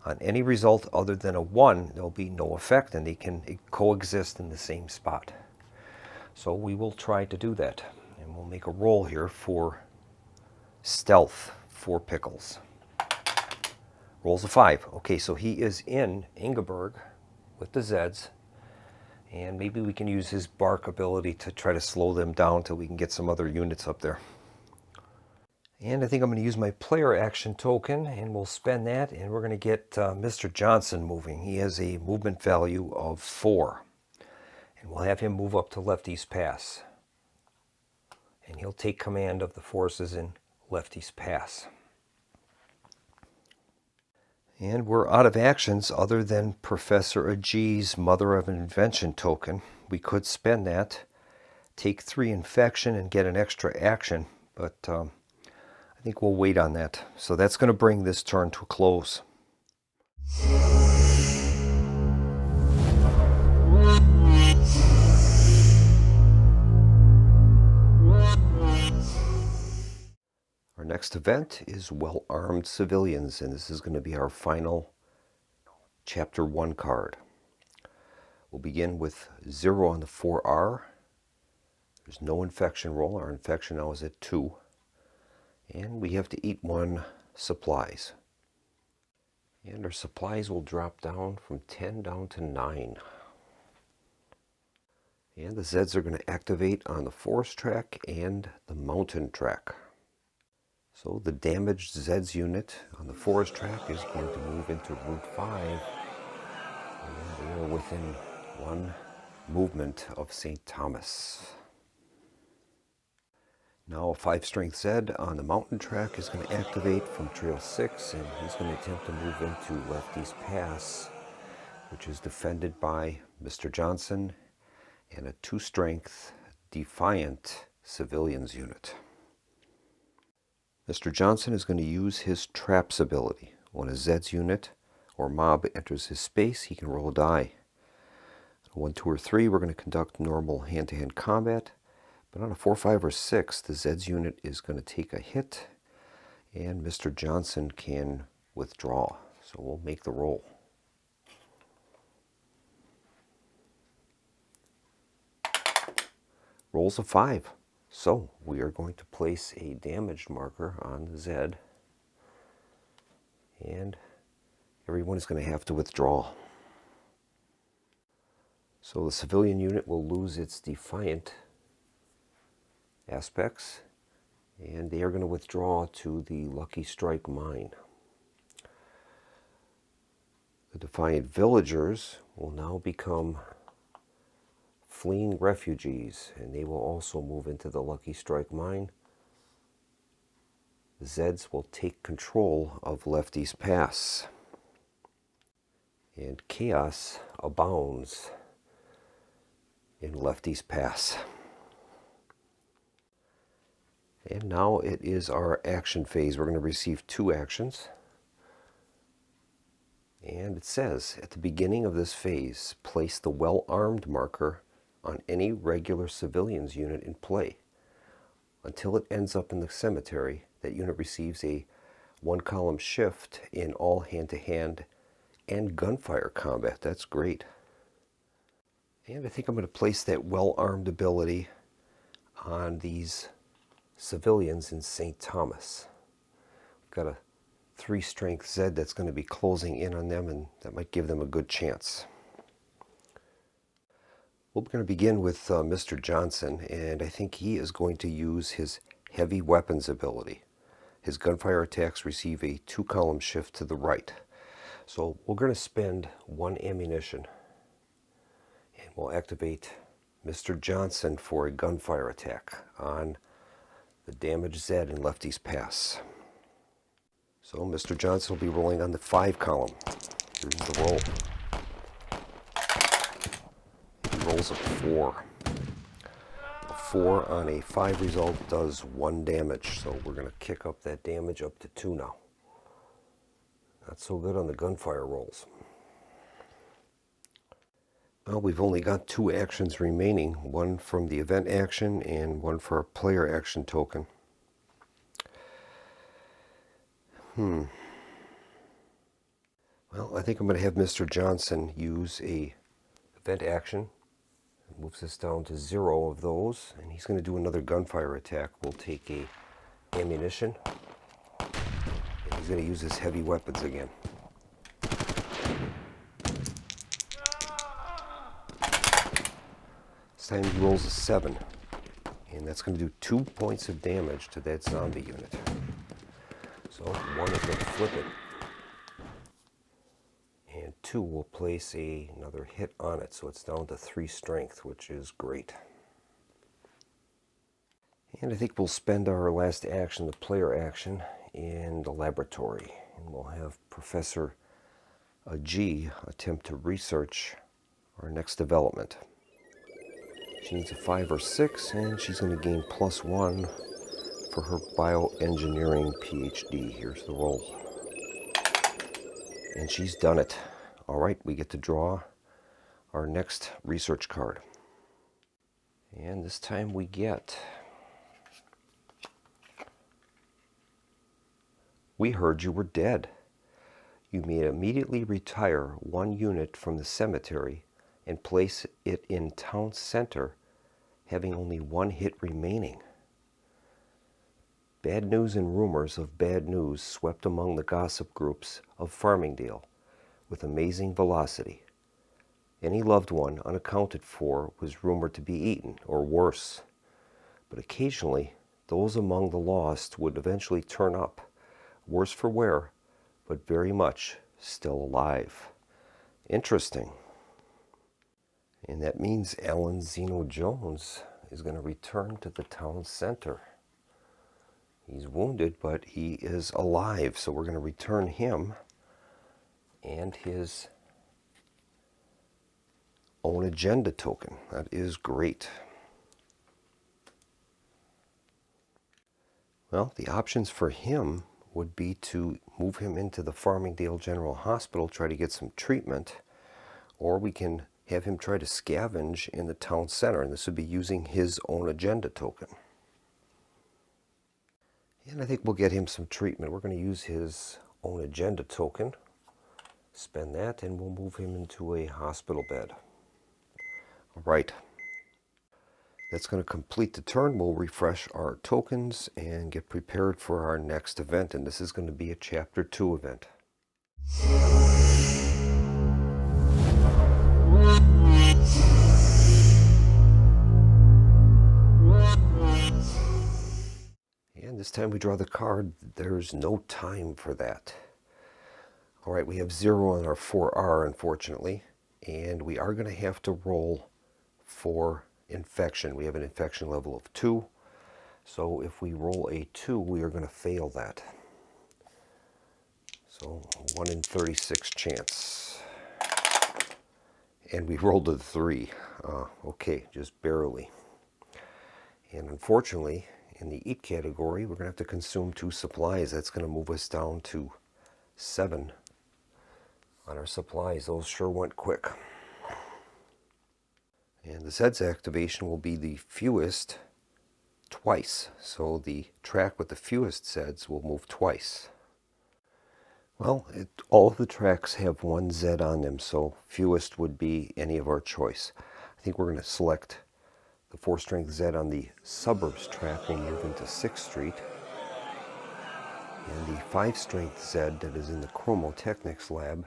On any result other than a 1, there'll be no effect, and they can coexist in the same spot. So we will try to do that. And we'll make a roll here for Stealth for Pickles. Rolls a 5. Okay, so he is in Ingeborg with the Zeds. And maybe we can use his bark ability to try to slow them down till we can get some other units up there. And I think I'm going to use my player action token, and we'll spend that, and we're going to get Mr. Johnson moving. He has a movement value of 4. And we'll have him move up to Lefty's Pass. And he'll take command of the forces in Lefty's Pass. And we're out of actions other than Professor Agee's Mother of Invention token. We could spend that, take 3 infection, and get an extra action, but I think we'll wait on that. So that's going to bring this turn to a close. Our next event is Well-Armed Civilians, and this is going to be our final Chapter 1 card. We'll begin with 0 on the 4R. There's no infection roll. Our infection now is at 2. And we have to eat 1 supplies. And our supplies will drop down from 10 down to 9. And the Zeds are going to activate on the forest track and the mountain track. So the damaged Zeds unit on the forest track is going to move into Route 5. And we are within 1 movement of St. Thomas. Now a 5 strength Zed on the mountain track is going to activate from Trail 6, and he's going to attempt to move into Lefty's Pass, which is defended by Mr. Johnson and a 2 strength Defiant Civilians unit. Mr. Johnson is going to use his Traps ability. When a Zeds unit or mob enters his space, he can roll a die. 1, 2, or 3, we're going to conduct normal hand-to-hand combat. But on a 4, 5, or 6, the Zeds unit is going to take a hit, and Mr. Johnson can withdraw. So we'll make the roll. Rolls a 5. So we are going to place a damaged marker on the Zed, and everyone is going to have to withdraw. So the civilian unit will lose its Defiant aspects, and they are going to withdraw to the Lucky Strike mine. The Defiant villagers will now become fleeing refugees, and they will also move into the Lucky Strike mine. The Zeds will take control of Lefty's Pass, and chaos abounds in Lefty's Pass. And now it is our action phase. We're going to receive 2 actions. And it says, at the beginning of this phase, place the well-armed marker on any regular civilians unit in play. Until it ends up in the cemetery, that unit receives a 1-column shift in all hand-to-hand and gunfire combat. That's great. And I think I'm going to place that well-armed ability on these civilians in St. Thomas. We've got a 3 strength Zed that's going to be closing in on them, and that might give them a good chance. We're going to begin with Mr. Johnson, and I think he is going to use his heavy weapons ability. His gunfire attacks receive a 2-column shift to the right. So we're going to spend 1 ammunition, and we'll activate Mr. Johnson for a gunfire attack on the damaged Zed in Lefty's Pass. So Mr. Johnson will be rolling on the 5 column. Here's the roll. He rolls a 4. A 4 on a 5 result does 1 damage, so we're going to kick up that damage up to 2 now. Not so good on the gunfire rolls. Well, we've only got 2 actions remaining, 1 from the event action and 1 for our player action token. Well, I think I'm going to have Mr. Johnson use a event action. It moves us down to 0 of those, and he's going to do another gunfire attack. We'll take a ammunition, and he's going to use his heavy weapons again. This time he rolls a 7, and that's going to do 2 points of damage to that zombie unit. So 1 is going to flip it, and 2 will place another hit on it, so it's down to 3 strength, which is great. And I think we'll spend our last action, the player action, in the laboratory, and we'll have Professor G attempt to research our next development. She needs a 5 or 6, and she's going to gain +1 for her bioengineering PhD. Here's the roll. And she's done it. All right, we get to draw our next research card. And this time we get... We heard you were dead. You may immediately retire one unit from the cemetery and place it in town center, having only one hit remaining. Bad news and rumors of bad news swept among the gossip groups of Farmingdale with amazing velocity. Any loved one unaccounted for was rumored to be eaten, or worse. But occasionally, those among the lost would eventually turn up, worse for wear, but very much still alive. Interesting. And that means Alan Zeno Jones is going to return to the town center. He's wounded, but he is alive, so we're going to return him and his own agenda token. That is great. Well, the options for him would be to move him into the Farmingdale General Hospital, try to get some treatment, or we can have him try to scavenge in the town center, and this would be using his own agenda token. And I think we'll get him some treatment. We're going to use his own agenda token, spend that, and we'll move him into a hospital bed. All right. That's going to complete the turn. We'll refresh our tokens and get prepared for our next event, and this is going to be a Chapter 2 event. And this time we draw the card. There's no time for that. All right, we have 0 on our 4R, unfortunately, and we are going to have to roll for infection. We have an infection level of 2, so if we roll a 2, we are going to fail that. So 1 in 36 chance. And we rolled a 3. Okay, just barely. And unfortunately, in the eat category, we're going to have to consume 2 supplies. That's going to move us down to 7 on our supplies. Those sure went quick. And the Zeds activation will be the fewest twice. So the track with the fewest Zeds will move twice. Well, all of the tracks have 1 Zed on them, so fewest would be any of our choice. I think we're going to select the 4-strength Zed on the suburbs track. We'll move into 6th Street. And the 5-strength Zed that is in the Chromotechnics lab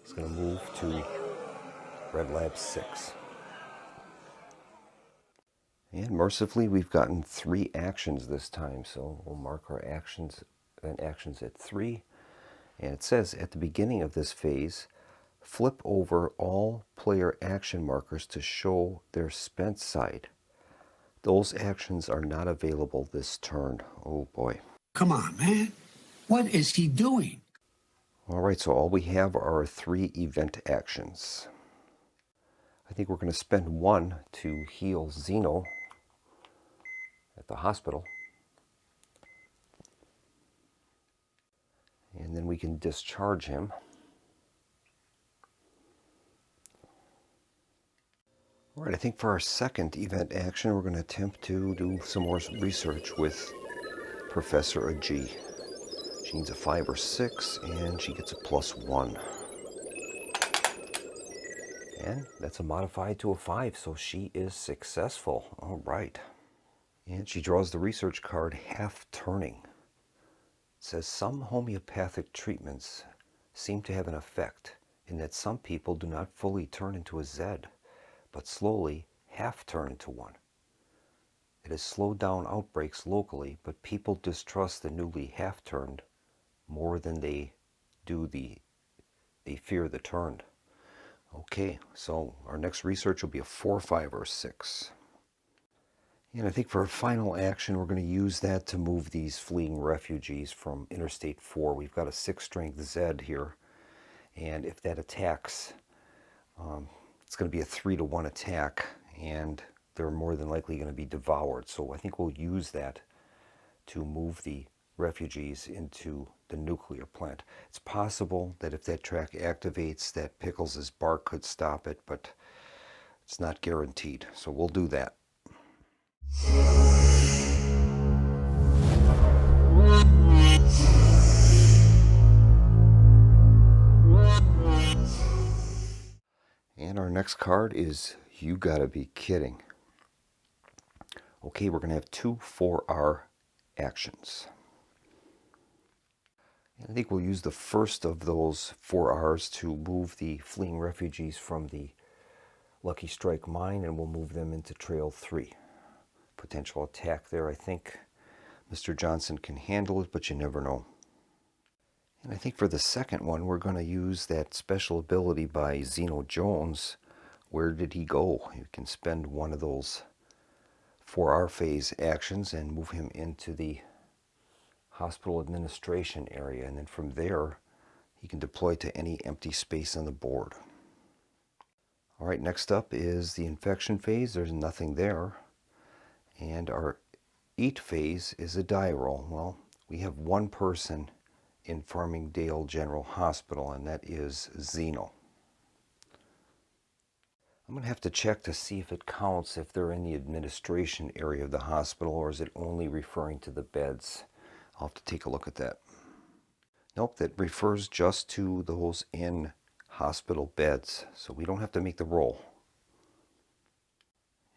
is going to move to Red Lab 6. And mercifully, we've gotten 3 actions this time, so we'll mark our actions at 3. And it says at the beginning of this phase, flip over all player action markers to show their spent side. Those actions are not available this turn. Oh boy. Come on, man. What is he doing? All right, so all we have are 3 event actions. I think we're going to spend 1 to heal Zeno at the hospital. And then we can discharge him. All right, I think for our second event action, we're going to attempt to do some more research with Professor G. She needs a 5 or 6, and she gets a +1. And that's a modified to a 5, so she is successful. All right. And she draws the research card, Half Turning. It says, some homeopathic treatments seem to have an effect in that some people do not fully turn into a Zed, but slowly half turn into one. It has slowed down outbreaks locally, but people distrust the newly half-turned more than they fear the turned. Okay, so our next research will be a 4, 5, or 6. And I think for our final action, we're going to use that to move these fleeing refugees from Interstate 4. We've got a 6-strength Zed here, and if that attacks, it's going to be a 3-to-1 attack, and they're more than likely going to be devoured. So I think we'll use that to move the refugees into the nuclear plant. It's possible that if that track activates, that Pickles' bark could stop it, but it's not guaranteed. So we'll do that. And our next card is You Gotta Be Kidding. Okay, we're going to have 2 4R actions. I think we'll use the first of those 4Rs to move the fleeing refugees from the Lucky Strike mine, and we'll move them into Trail 3. Potential attack there. I think Mr. Johnson can handle it, but you never know. And I think for the second one, we're going to use that special ability by Zeno Jones. Where did he go? You can spend one of those 4R phase actions and move him into the hospital administration area, and then from there he can deploy to any empty space on the board. All right, next up is the infection phase. There's nothing there. And our eat phase is a die roll. Well, we have one person in Farmingdale General Hospital, and that is Zeno. I'm going to have to check to see if it counts if they're in the administration area of the hospital, or is it only referring to the beds? I'll have to take a look at that. Nope, that refers just to those in hospital beds, so we don't have to make the roll.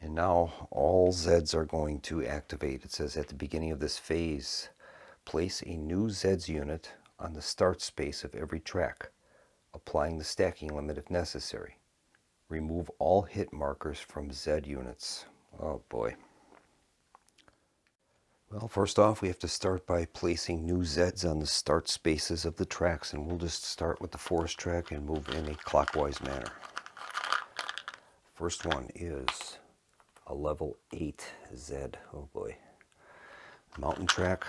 And now all Zeds are going to activate. It says at the beginning of this phase, place a new Zeds unit on the start space of every track, applying the stacking limit if necessary. Remove all hit markers from Zed units. Oh boy. Well, first off, we have to start by placing new Zeds on the start spaces of the tracks, and we'll just start with the forest track and move in a clockwise manner. First one is a level 8 Zed. Oh boy. Mountain track.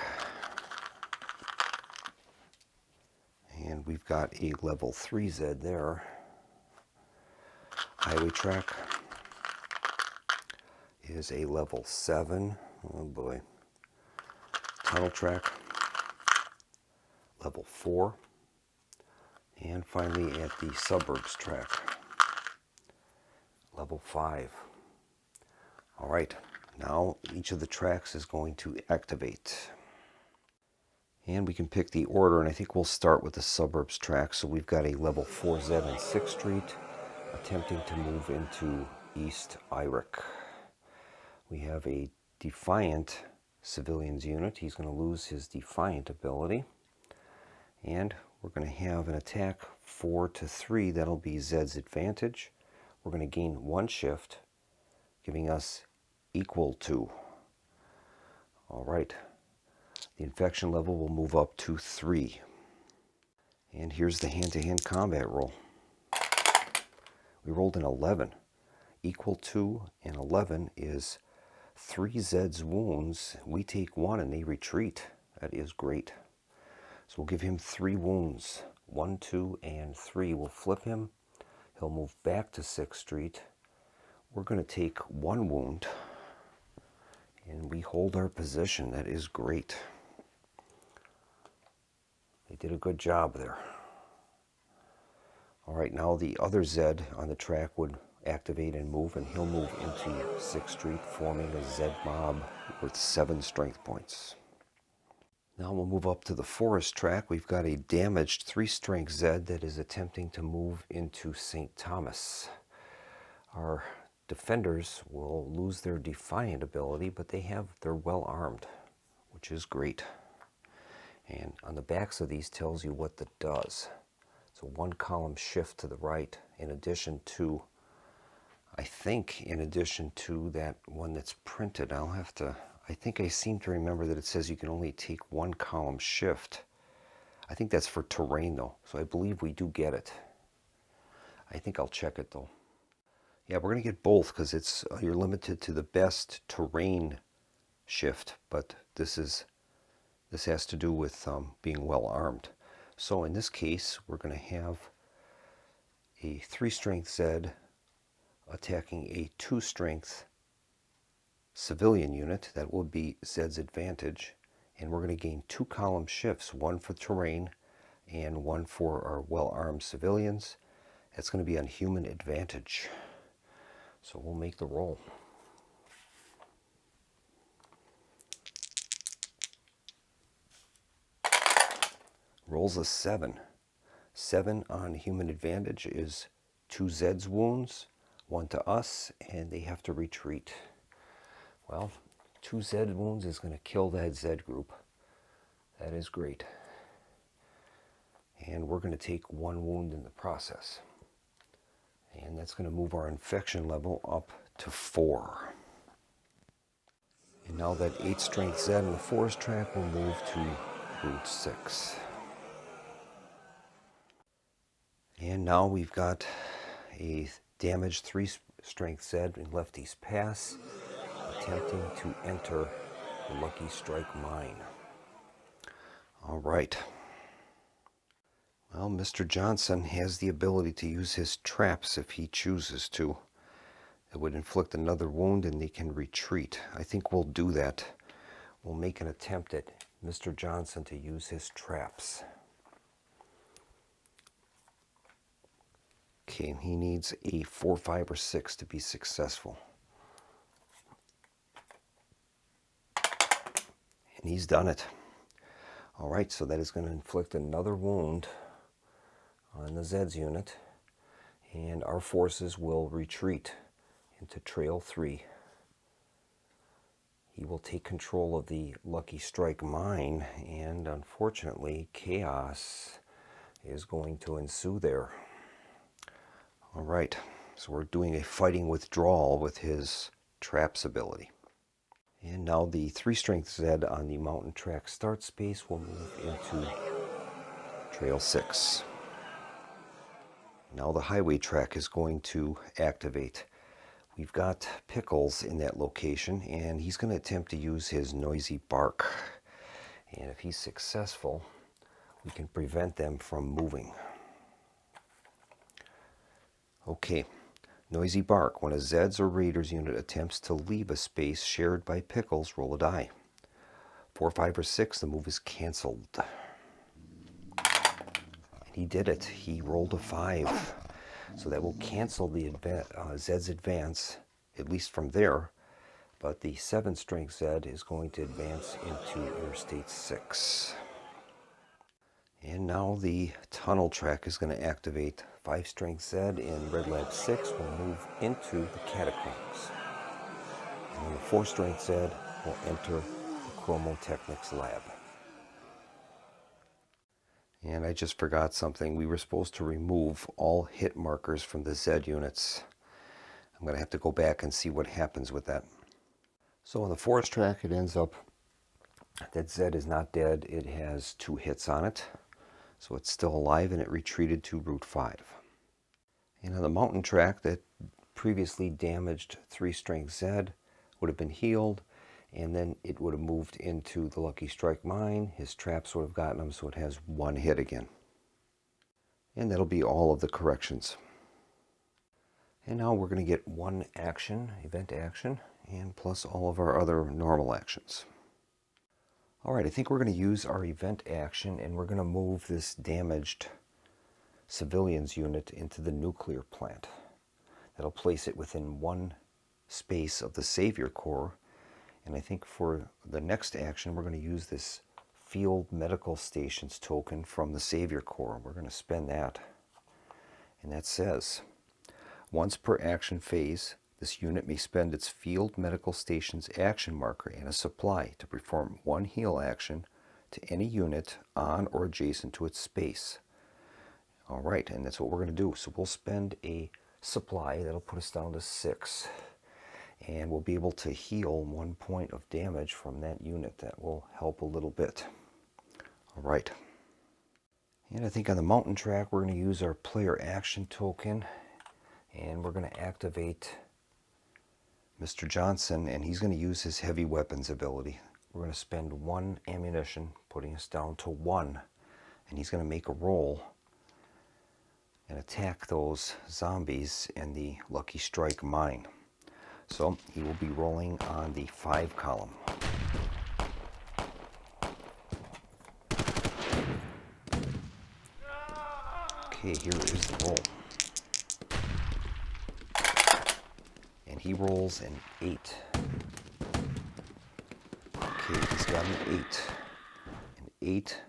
And we've got a level 3 Zed there. Highway track is a level 7. Oh boy. Tunnel track, level 4. And finally at the suburbs track, level 5. All right, now each of the tracks is going to activate. And we can pick the order, and I think we'll start with the suburbs track. So we've got a level 4 Zed on 6th Street, attempting to move into East Irick. We have a Defiant civilians unit. He's going to lose his Defiant ability. And we're going to have an attack 4 to 3. That'll be Zed's advantage. We're going to gain 1 shift, giving us equal to. All right. The infection level will move up to 3. And here's the hand-to-hand combat roll. We rolled an 11. Equal to and 11 is 3 Zeds wounds. We take 1 and they retreat. That is great. So we'll give him 3 wounds. 1, 2, and 3. We'll flip him. He'll move back to 6th Street. We're going to take 1 wound. And we hold our position. That is great. They did a good job there. All right, now the other Zed on the track would activate and move, and he'll move into 6th Street, forming a Zed mob with 7 strength points. Now we'll move up to the forest track. We've got a damaged 3 strength Zed that is attempting to move into St. Thomas. Our defenders will lose their Defiant ability, but they're well armed, which is great. And on the backs of these tells you what that does. So 1 column shift to the right, in addition to, I think, in addition to that one that's printed. I think I seem to remember that it says you can only take 1 column shift. I think that's for terrain though, so I believe we do get it. I think I'll check it though. Yeah, we're going to get both because it's you're limited to the best terrain shift, but this has to do with being well armed. So in this case, we're going to have a 3 strength Zed attacking a 2 strength civilian unit. That will be Zed's advantage. And we're going to gain 2 column shifts, one for terrain and one for our well-armed civilians. That's going to be on human advantage. So we'll make the roll. Rolls a 7. 7 on human advantage is 2 Zeds wounds, 1 to us, and they have to retreat. Well, 2 Zed wounds is going to kill that Zed group. That is great. And we're going to take 1 wound in the process. And that's going to move our infection level up to 4. And now that 8 strength Zed in the forest track will move to root 6. And now we've got a damaged 3 strength Zed in Lefty's Pass, attempting to enter the Lucky Strike mine. All right. Well, Mr. Johnson has the ability to use his traps if he chooses to. It would inflict another wound and they can retreat. I think we'll do that. We'll make an attempt at Mr. Johnson to use his traps. Okay, he needs a 4, 5, or 6 to be successful. And he's done it. All right, so that is going to inflict another wound on the Zeds unit. And our forces will retreat into Trail 3. He will take control of the Lucky Strike mine, and unfortunately, chaos is going to ensue there. All right, so we're doing a fighting withdrawal with his traps ability. And now the 3 strength Zed on the mountain track start space will move into Trail 6. Now the highway track is going to activate. We've got Pickles in that location, and he's going to attempt to use his noisy bark. And if he's successful, we can prevent them from moving. Okay, noisy bark. When a Zeds or Raiders unit attempts to leave a space shared by Pickles, roll a die. 4, 5, or 6, the move is canceled. And he did it. He rolled a 5. So that will cancel the Zed's advance, at least from there. But the 7 strength Zed is going to advance into Interstate 6. And now the tunnel track is going to activate. 5 strength Zed in Red Lab 6 will move into the catacombs. And then the 4 strength Zed will enter the Chromotechnics lab. And I just forgot something. We were supposed to remove all hit markers from the Zed units. I'm going to have to go back and see what happens with that. So on the forest track, it ends up that Zed is not dead. It has 2 hits on it. So it's still alive, and it retreated to Route 5. And on the mountain track, that previously damaged 3 strength Zed would have been healed, and then it would have moved into the Lucky Strike mine. His traps would have gotten him, so it has 1 hit again. And that'll be all of the corrections. And now we're going to get 1 action, event action, and plus all of our other normal actions. All right, I think we're going to use our event action, and we're going to move this damaged civilians unit into the nuclear plant. That'll place it within 1 space of the Savior Corps. And I think for the next action, we're going to use this Field Medical Stations token from the Savior Corps. We're going to spend that. And that says, once per action phase, this unit may spend its Field Medical Stations action marker and a supply to perform 1 heal action to any unit on or adjacent to its space. All right, and that's what we're going to do. So we'll spend a supply. That'll put us down to 6. And we'll be able to heal 1 point of damage from that unit. That will help a little bit. All right. And I think on the mountain track, we're going to use our player action token. And we're going to activate Mr. Johnson, and he's going to use his heavy weapons ability. We're going to spend 1 ammunition, putting us down to 1. And he's going to make a roll and attack those zombies in the Lucky Strike mine. So he will be rolling on the 5 column. Okay, here is the roll. And he rolls an 8. Okay, he's got an 8. An 8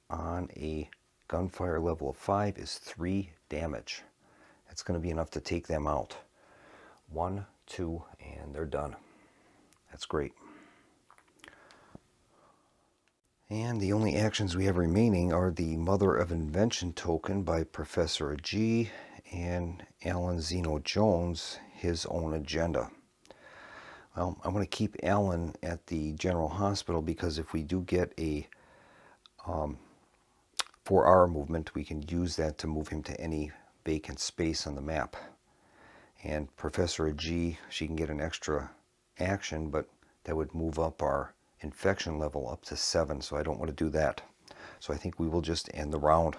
on a gunfire level of 5 is 3 damage. That's going to be enough to take them out. 1, 2, and they're done. That's great. And the only actions we have remaining are the Mother of Invention token by Professor G and Alan Zeno Jones, his own agenda. Well, I'm going to keep Alan at the General Hospital because if we do get a 4-hour movement, we can use that to move him to any vacant space on the map. And Professor G, she can get an extra action, but that would move up our infection level up to 7, so I don't want to do that. So I think we will just end the round.